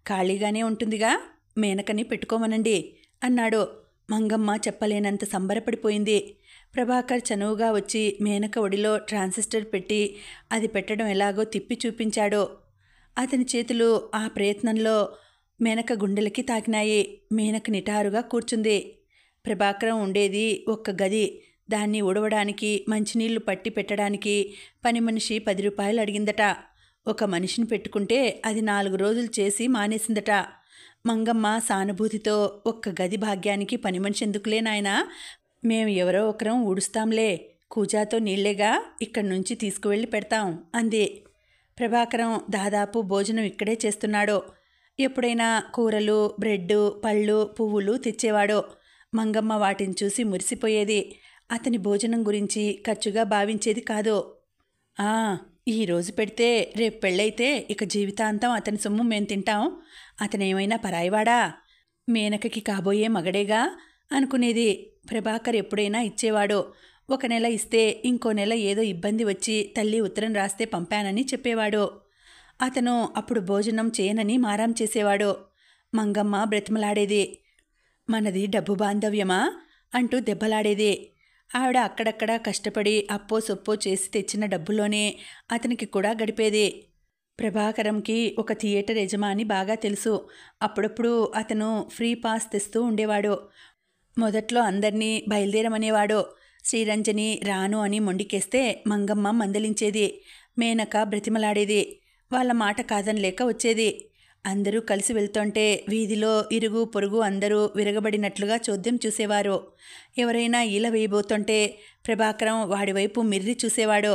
ఖాళీగానే ఉంటుందిగా, మేనకని పెట్టుకోమనండి అన్నాడు. మంగమ్మ చెప్పలేనంత సంబరపడిపోయింది. ప్రభాకర్ చనువుగా వచ్చి మేనక ఒడిలో ట్రాన్సిస్టర్ పెట్టి అది పెట్టడం ఎలాగో తిప్పి చూపించాడు. అతని చేతులు ఆ ప్రయత్నంలో మేనక గుండెలకి తాకినాయి. మేనక నిటారుగా కూర్చుంది. ప్రభాకరం ఉండేది ఒక్క గది. దాన్ని ఉడవడానికి, మంచినీళ్లు పట్టి పెట్టడానికి పని మనిషి 10 రూపాయలు అడిగిందట. ఒక మనిషిని పెట్టుకుంటే అది 4 రోజులు చేసి మానేసిందట. మంగమ్మ సానుభూతితో, ఒక్క గది భాగ్యానికి పని మనిషి ఎందుకులే నాయనా, మేము ఎవరో ఒకరం ఊడుస్తాంలే, కూజాతో నీళ్లేగా, ఇక్కడి నుంచి తీసుకువెళ్ళి పెడతాం అంది. ప్రభాకరం దాదాపు భోజనం ఇక్కడే చేస్తున్నాడు. ఎప్పుడైనా కూరలు, బ్రెడ్డు, పళ్ళు, పువ్వులు తెచ్చేవాడు. మంగమ్మ వాటిని చూసి మురిసిపోయేది. అతని భోజనం గురించి ఖర్చుగా భావించేది కాదు. ఈరోజు పెడితే రేపు పెళ్ళైతే ఇక జీవితాంతం అతని సొమ్ము మేం తింటాం, అతనేమైనా పరాయివాడా, మేనకకి కాబోయే మగడేగా అనుకునేది. ప్రభాకర్ ఎప్పుడైనా ఇచ్చేవాడు. 1 నెల ఇస్తే ఇంకో నెల ఏదో ఇబ్బంది వచ్చి తల్లి ఉత్తరం రాస్తే పంపానని చెప్పేవాడు. అతను అప్పుడు భోజనం చేయనని మారాం చేసేవాడు. మంగమ్మ బ్రతిమలాడేది. మనది డబ్బు బాంధవ్యమా అంటూ దెబ్బలాడేది. ఆవిడ అక్కడక్కడ కష్టపడి అప్పో సొప్పో చేసి తెచ్చిన డబ్బులోనే అతనికి కూడా గడిపేది. ప్రభాకరంకి ఒక థియేటర్ యజమాని బాగా తెలుసు. అప్పుడప్పుడు అతను ఫ్రీ పాస్ తెస్తూ ఉండేవాడు. మొదట్లో అందర్నీ బయలుదేరమనేవాడు. శ్రీరంజని రాను అని మొండికేస్తే మంగమ్మ మందలించేది. మేనక బ్రతిమలాడేది. వాళ్ళ మాట కాదనలేక వచ్చేది. అందరూ కలిసి వెళ్తుంటే వీధిలో ఇరుగు పొరుగు అందరూ విరగబడినట్లుగా చోద్యం చూసేవారు. ఎవరైనా ఈల వేయబోతుంటే ప్రభాకరం వాడివైపు మిర్రి చూసేవాడు.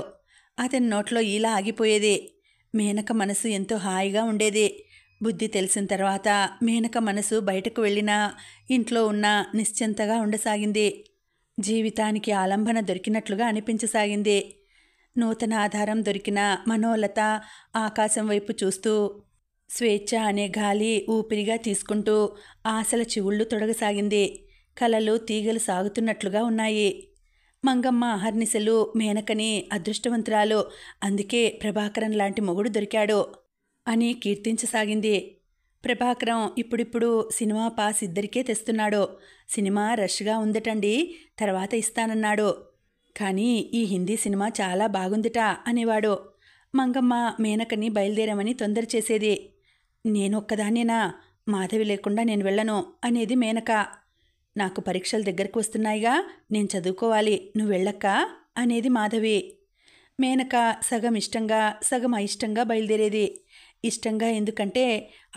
అతని నోట్లో ఈల ఆగిపోయేది. మేనక మనసు ఎంతో హాయిగా ఉండేది. బుద్ధి తెలిసిన తర్వాత మేనక మనసు బయటకు వెళ్ళినా ఇంట్లో ఉన్నా నిశ్చింతగా ఉండసాగింది. జీవితానికి ఆలంబన దొరికినట్లుగా అనిపించసాగింది. నూతన ఆధారం దొరికిన మనోలత ఆకాశం వైపు చూస్తూ స్వేచ్ఛ అనే గాలి ఊపిరిగా తీసుకుంటూ ఆశల చివుళ్ళు తొడగసాగింది. కలలు తీగలు సాగుతున్నట్లుగా ఉన్నాయి. మంగమ్మ అహర్నిశలు మేనకని అదృష్టవంతురాలు, అందుకే ప్రభాకరం లాంటి మొగుడు దొరికాడు అని కీర్తించసాగింది. ప్రభాకరం ఇప్పుడిప్పుడు సినిమా పాస్ ఇద్దరికే తెస్తున్నాడు. సినిమా రష్గా ఉందటండి, తర్వాత ఇస్తానన్నాడు. కానీ ఈ హిందీ సినిమా చాలా బాగుందిట అనేవాడు. మంగమ్మ మేనకని బయలుదేరమని తొందర చేసేది. నేనొక్కదాన్నేనా, మాధవి లేకుండా నేను వెళ్ళను అనేది మేనక. నాకు పరీక్షలు దగ్గరకు వస్తున్నాయిగా, నేను చదువుకోవాలి, నువ్వు వెళ్ళక్క అనేది మాధవి. మేనక సగం ఇష్టంగా సగం అయిష్టంగా బయలుదేరేది. ఇష్టంగా ఎందుకంటే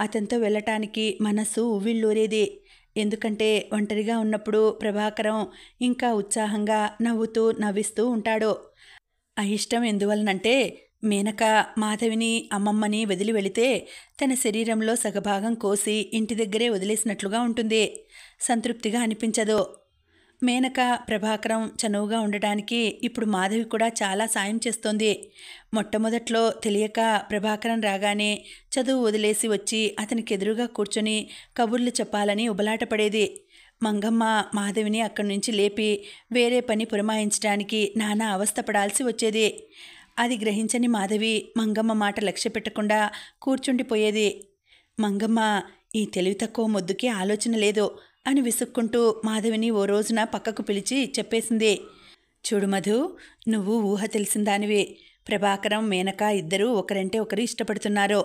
అతనితో వెళ్ళటానికి మనస్సు ఉవ్విళ్ళూరేది. ఎందుకంటే ఒంటరిగా ఉన్నప్పుడు ప్రభాకరం ఇంకా ఉత్సాహంగా నవ్వుతూ నవ్విస్తూ ఉంటాడు. అయిష్టం ఎందువలనంటే మేనక మాధవిని అమ్మమ్మని వదిలి వెళితే తన శరీరంలో సగభాగం కోసి ఇంటి దగ్గరే వదిలేసినట్లుగా ఉంటుంది. సంతృప్తిగా అనిపించదు. మేనక ప్రభాకరం చనువుగా ఉండటానికి ఇప్పుడు మాధవి కూడా చాలా సాయం చేస్తోంది. మొట్టమొదట్లో తెలియక ప్రభాకరం రాగానే చదువు వదిలేసి వచ్చి అతనికి ఎదురుగా కూర్చొని కబుర్లు చెప్పాలని ఉబలాటపడేది. మంగమ్మ మాధవిని అక్కడి నుంచి లేపి వేరే పని పురమాయించడానికి నానా అవస్థపడాల్సి వచ్చేది. అది గ్రహించని మాధవి మంగమ్మ మాట లక్ష్య పెట్టకుండా కూర్చుండిపోయేది. మంగమ్మ ఈ తెలివి తక్కువ మొద్దుకి ఆలోచన లేదు అని విసుక్కుంటూ మాధవిని ఓ రోజున పక్కకు పిలిచి చెప్పేసింది. చూడు మధు, నువ్వు ఊహ తెలిసిందానివి. ప్రభాకరం మేనక ఇద్దరూ ఒకరంటే ఒకరు ఇష్టపడుతున్నారు.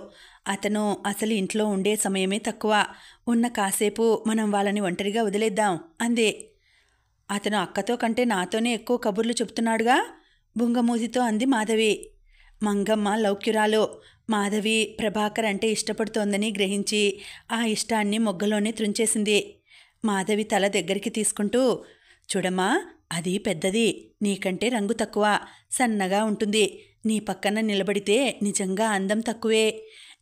అతను అసలు ఇంట్లో ఉండే సమయమే తక్కువ. ఉన్న కాసేపు మనం వాళ్ళని ఒంటరిగా వదిలేద్దాం అంది. అతను అక్కతో కంటే నాతోనే ఎక్కువ కబుర్లు చెబుతున్నాడుగా, బుంగమూతితో అంది మాధవి. మంగమ్మ లౌక్యురాలు. మాధవి ప్రభాకర్ అంటే ఇష్టపడుతోందని గ్రహించి ఆ ఇష్టాన్ని మొగ్గలోనే త్రుంచేసింది. మాధవి తల దగ్గరికి తీసుకుంటూ, చూడమ్మా, అది పెద్దది, నీకంటే రంగు తక్కువ, సన్నగా ఉంటుంది. నీ పక్కన నిలబడితే నిజంగా అందం తక్కువే.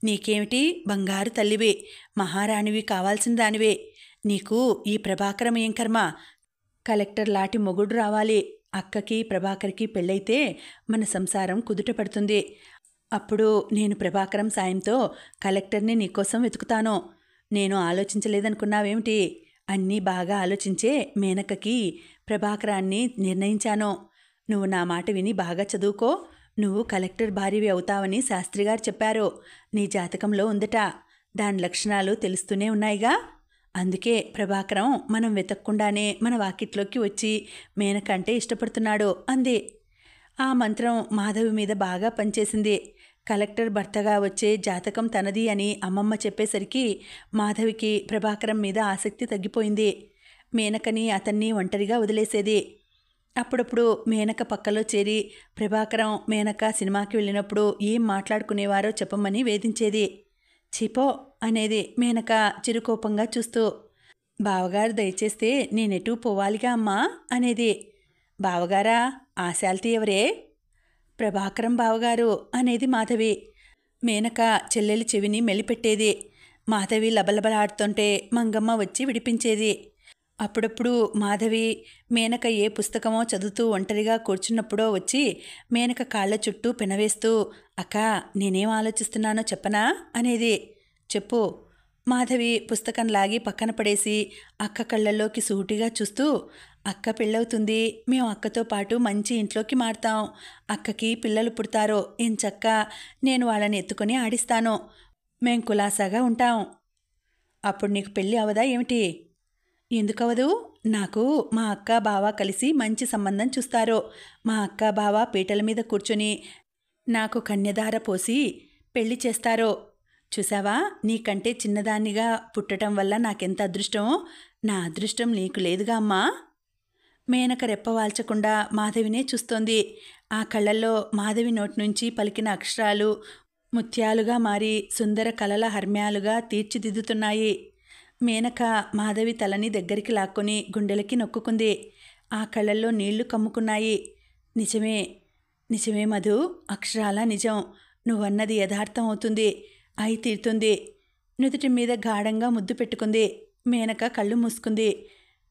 నీకేమిటి, బంగారు తల్లివి, మహారాణివి కావాల్సిన దానివే. నీకు ఈ ప్రభాకరం ఏం కర్మ, కలెక్టర్ లాంటి మొగుడు రావాలి అక్కకి ప్రభాకర్కి పెళ్ళైతే మన సంసారం కుదుట పడుతుంది. అప్పుడు నేను ప్రభాకరం సాయంతో కలెక్టర్ని నీకోసం వెతుకుతాను. నేను ఆలోచించలేదనుకున్నావేమిటి? అన్నీ బాగా ఆలోచించే మేనకకి ప్రభాకరాన్ని నిర్ణయించాను. నువ్వు నా మాట విని బాగా చదువుకో. నువ్వు కలెక్టర్ భార్యవి అవుతావని శాస్త్రిగారు చెప్పారు. నీ జాతకంలో ఉందట. దాని లక్షణాలు తెలుస్తూనే ఉన్నాయిగా. అందుకే ప్రభాకరం మనం వెతక్కుండానే మన వాకిట్లోకి వచ్చి మేనక అంటే ఇష్టపడుతున్నాడు అంది. ఆ మంత్రం మాధవి మీద బాగా పనిచేసింది. కలెక్టర్ భర్తగా వచ్చే జాతకం తనది అని అమ్మమ్మ చెప్పేసరికి మాధవికి ప్రభాకరం మీద ఆసక్తి తగ్గిపోయింది. మేనకని అతన్ని ఒంటరిగా వదిలేసేది. అప్పుడప్పుడు మేనక పక్కలో చేరి ప్రభాకరం మేనక సినిమాకి వెళ్ళినప్పుడు ఏం మాట్లాడుకునేవారో చెప్పమని వేధించేది. చీపో అనేది మేనక చిరుకోపంగా చూస్తూ. బావగారు దయచేస్తే నేనెటూ పోవాలిగా అమ్మా అనేది. బావగారా? ఆశాల్తీ ఎవరే? ప్రభాకరం బావగారు అనేది మాధవి. మేనక చెల్లెలి చెవిని మెలిపెట్టేది. మాధవి లబలబలాడుతుంటే మంగమ్మ వచ్చి విడిపించేది. అప్పుడప్పుడు మాధవి మేనక ఏ పుస్తకమో చదువుతూ ఒంటరిగా కూర్చున్నప్పుడో వచ్చి మేనక కాళ్ళ చుట్టూ పెనవేస్తూ, అక్కా నేనేం ఆలోచిస్తున్నానో చెప్పనా అనేది. చెప్పు. మాధవి పుస్తకం లాగి పక్కన పడేసి అక్క కళ్ళల్లోకి సూటిగా చూస్తూ, అక్క పెళ్ళవుతుంది. మేము అక్కతో పాటు మంచి ఇంట్లోకి మారుతాం. అక్కకి పిల్లలు పుడతారో ఎంచక్క నేను వాళ్ళని ఎత్తుకొని ఆడిస్తాను. మేం కులాసాగా ఉంటాం. అప్పుడు నీకు పెళ్ళి అవదా ఏమిటి? ఎందుకవదు? నాకు మా అక్క బావ కలిసి మంచి సంబంధం చూస్తారు. మా అక్క బావ పీటల మీద కూర్చొని నాకు కన్యదార పోసి పెళ్లి చేస్తారో. చూసావా, నీకంటే చిన్నదాన్నిగా పుట్టడం వల్ల నాకెంత అదృష్టమో. నా అదృష్టం నీకు లేదుగా అమ్మా. మేనక రెప్పవాల్చకుండా మాధవినే చూస్తోంది. ఆ కళ్ళల్లో మాధవి నోటి నుంచి పలికిన అక్షరాలు ముత్యాలుగా మారి సుందర కలల హర్మ్యాలుగా తీర్చిదిద్దుతున్నాయి. మేనక మాధవి తలని దగ్గరికి లాక్కొని గుండెలకి నొక్కుకుంది. ఆ కళ్ళల్లో నీళ్లు కమ్ముకున్నాయి. నిజమే, నిజమే మధు, అక్షరాల నిజం. నువ్వన్నది యథార్థం అవుతుంది, అయి తీరుతుంది. నుదుటి మీద గాఢంగా ముద్దు పెట్టుకుంది. మేనక కళ్ళు మూసుకుంది.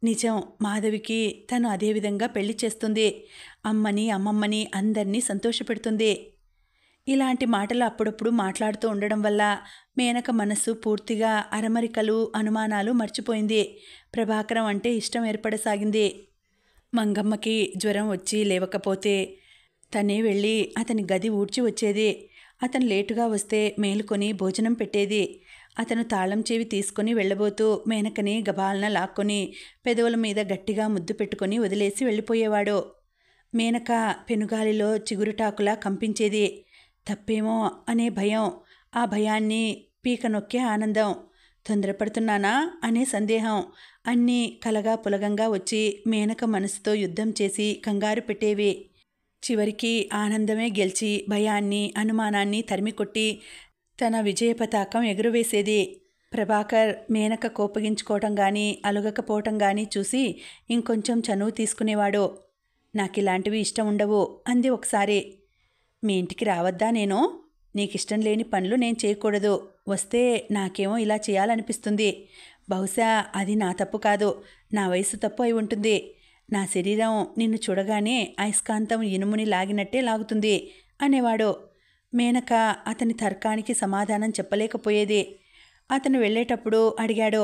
నిజం, మాధవికి తను అదేవిధంగా పెళ్లి చేస్తుంది. అమ్మని అమ్మమ్మని అందరినీ సంతోషపెడుతుంది. ఇలాంటి మాటలు అప్పుడప్పుడు మాట్లాడుతూ ఉండడం వల్ల మేనక మనస్సు పూర్తిగా అరమరికలు అనుమానాలు మర్చిపోయింది. ప్రభాకరం అంటే ఇష్టం ఏర్పడసాగింది. మంగమ్మకి జ్వరం వచ్చి లేవకపోతే తనే వెళ్ళి అతని గది ఊడ్చి వచ్చేది. అతను లేటుగా వస్తే మేలుకొని భోజనం పెట్టేది. అతను తాళం చెవి తీసుకుని వెళ్ళబోతూ మేనకని గబాలన లాక్కొని పెదవుల మీద గట్టిగా ముద్దు పెట్టుకొని వదిలేసి వెళ్ళిపోయేవాడు. మేనక పెనుగాలిలో చిగురుటాకులా కంపించేది. తప్పేమో అనే భయం, ఆ భయాన్ని పీక నొక్కే ఆనందం, తొందరపడుతున్నానా అనే సందేహం అన్నీ కలగా పులగంగా వచ్చి మేనక మనసుతో యుద్ధం చేసి కంగారు పెట్టేవి. చివరికి ఆనందమే గెలిచి భయాన్ని అనుమానాన్ని తరిమికొట్టి తన విజయ పతాకం ఎగురవేసేది. ప్రభాకర్ మేనక కోపగించుకోవటం కానీ అలుగకపోవటం కానీ చూసి ఇంకొంచెం చనువు తీసుకునేవాడు. నాకిలాంటివి ఇష్టం ఉండవు అంది ఒకసారి. మీ ఇంటికి రావద్దా నేను? నీకిష్టం లేని పనులు నేను చేయకూడదు. వస్తే నాకేమో ఇలా చేయాలనిపిస్తుంది. బహుశా అది నా తప్పు కాదు, నా వయసు తప్పు అయి ఉంటుంది. నా శరీరం నిన్ను చూడగానే అయస్కాంతం ఇనుముని లాగినట్టే లాగుతుంది అనేవాడు. మేనక అతని తర్కానికి సమాధానం చెప్పలేకపోయేది. అతను వెళ్ళేటప్పుడు అడిగాడు,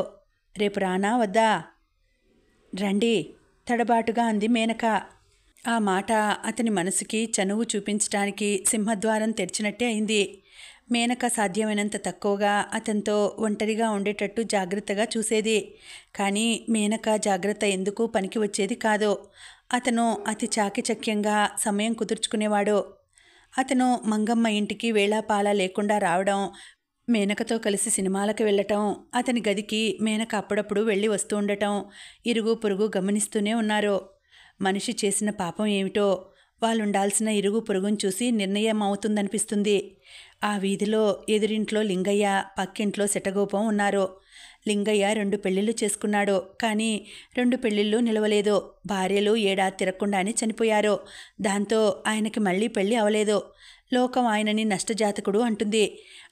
రేపు రానా వద్దా? రండి తడబాటుగా అంది మేనక. ఆ మాట అతని మనసుకి చనువు చూపించటానికి సింహద్వారం తెరిచినట్టే అయింది. మేనక సాధ్యమైనంత తక్కువగా అతనితో ఒంటరిగా ఉండేటట్టు జాగ్రత్తగా చూసేది. కానీ మేనక జాగ్రత్త ఎందుకు పనికి వచ్చేది కాదు. అతను అతి చాకచక్యంగా సమయం కుదుర్చుకునేవాడు. అతను మంగమ్మ ఇంటికి వేళాపాలా లేకుండా రావడం, మేనకతో కలిసి సినిమాలకు వెళ్ళటం, అతని గదికి మేనక అప్పుడప్పుడు వెళ్ళి వస్తూ ఉండటం ఇరుగు పొరుగు గమనిస్తూనే ఉన్నారు. మనిషి చేసిన పాపం ఏమిటో వాళ్ళుండాల్సిన ఇరుగు పొరుగును చూసి నిర్ణయం అవుతుందనిపిస్తుంది. ఆ వీధిలో ఎదురింట్లో లింగయ్య, పక్కింట్లో శటగోపం ఉన్నారు. లింగయ్య 2 పెళ్లిళ్ళు చేసుకున్నాడు. కానీ 2 పెళ్లిళ్ళు నిలవలేదు. భార్యలు ఏడాది తిరగకుండానే చనిపోయారు. దాంతో ఆయనకి మళ్ళీ పెళ్లి అవలేదు. లోకం ఆయనని నష్టజాతకుడు అంటుంది.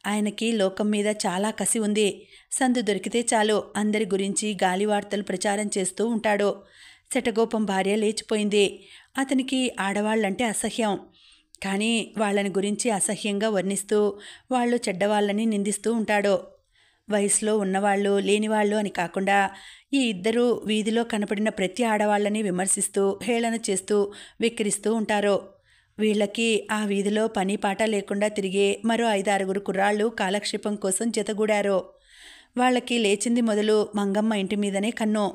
ఆయనకి లోకం మీద చాలా కసి ఉంది. సందు దొరికితే చాలు అందరి గురించి గాలివార్తలు ప్రచారం చేస్తూ ఉంటాడు. శటగోపం భార్య లేచిపోయింది. అతనికి ఆడవాళ్ళంటే అసహ్యం. కానీ వాళ్ళని గురించి అసహ్యంగా వర్ణిస్తూ వాళ్ళు చెడ్డవాళ్ళని నిందిస్తూ ఉంటాడు. వయసులో ఉన్నవాళ్ళు లేనివాళ్ళు అని కాకుండా ఈ ఇద్దరూ వీధిలో కనపడిన ప్రతి ఆడవాళ్ళని విమర్శిస్తూ హేళన చేస్తూ వెక్కిరిస్తూ ఉంటారు. వీళ్ళకి ఆ వీధిలో పని పాట లేకుండా తిరిగే మరో 5-6 కుర్రాళ్ళు కాలక్షేపం కోసం జతగూడారు. వాళ్ళకి లేచింది మొదలు మంగమ్మ ఇంటి మీదనే కన్ను.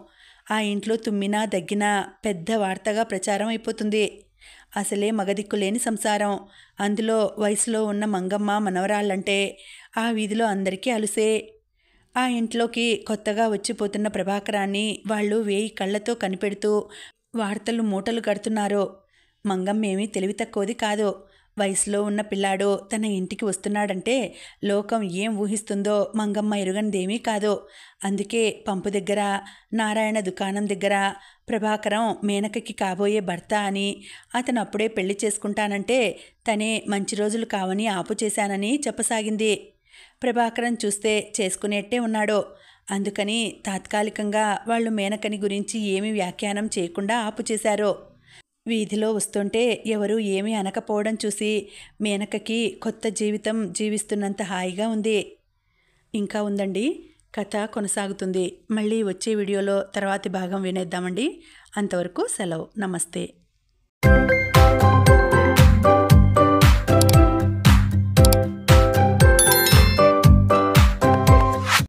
ఆ ఇంట్లో తుమ్మినా దగ్గినా పెద్ద వార్తగా ప్రచారం అయిపోతుంది. అసలే మగదిక్కులేని సంసారం. అందులో వయసులో ఉన్న మంగమ్మ మనవరాళ్ళంటే ఆ వీధిలో అందరికీ అలుసే. ఆ ఇంట్లోకి కొత్తగా వచ్చిపోతున్న ప్రభాకరాన్ని వాళ్ళు 1000 కళ్ళతో కనిపెడుతూ వార్తలు మూటలు కడుతున్నారు. మంగమ్మేమీ తెలివి తక్కువది కాదు. వయసులో ఉన్న పిల్లాడు తన ఇంటికి వస్తున్నాడంటే లోకం ఏం ఊహిస్తుందో మంగమ్మ ఎరుగనిదేమీ కాదు. అందుకే పంపు దగ్గర, నారాయణ దుకాణం దగ్గర ప్రభాకరం మేనకకి కాబోయే భర్త అని, అతను అప్పుడే పెళ్లి చేసుకుంటానంటే తనే మంచి రోజులు కావని ఆపు చేశానని చెప్పసాగింది. ప్రభాకరం చూస్తే చేసుకునేట్టే ఉన్నాడు. అందుకని తాత్కాలికంగా వాళ్ళు మేనకని గురించి ఏమీ వ్యాఖ్యానం చేయకుండా ఆపు చేశారు. వీధిలో వస్తుంటే ఎవరూ ఏమీ అనకపోవడం చూసి మేనకకి కొత్త జీవితం జీవిస్తున్నంత హాయిగా ఉంది. ఇంకా ఉందండి, కథ కొనసాగుతుంది. మళ్ళీ వచ్చే వీడియోలో తర్వాతి భాగం వినేద్దామండి. అంతవరకు సెలవు. నమస్తే.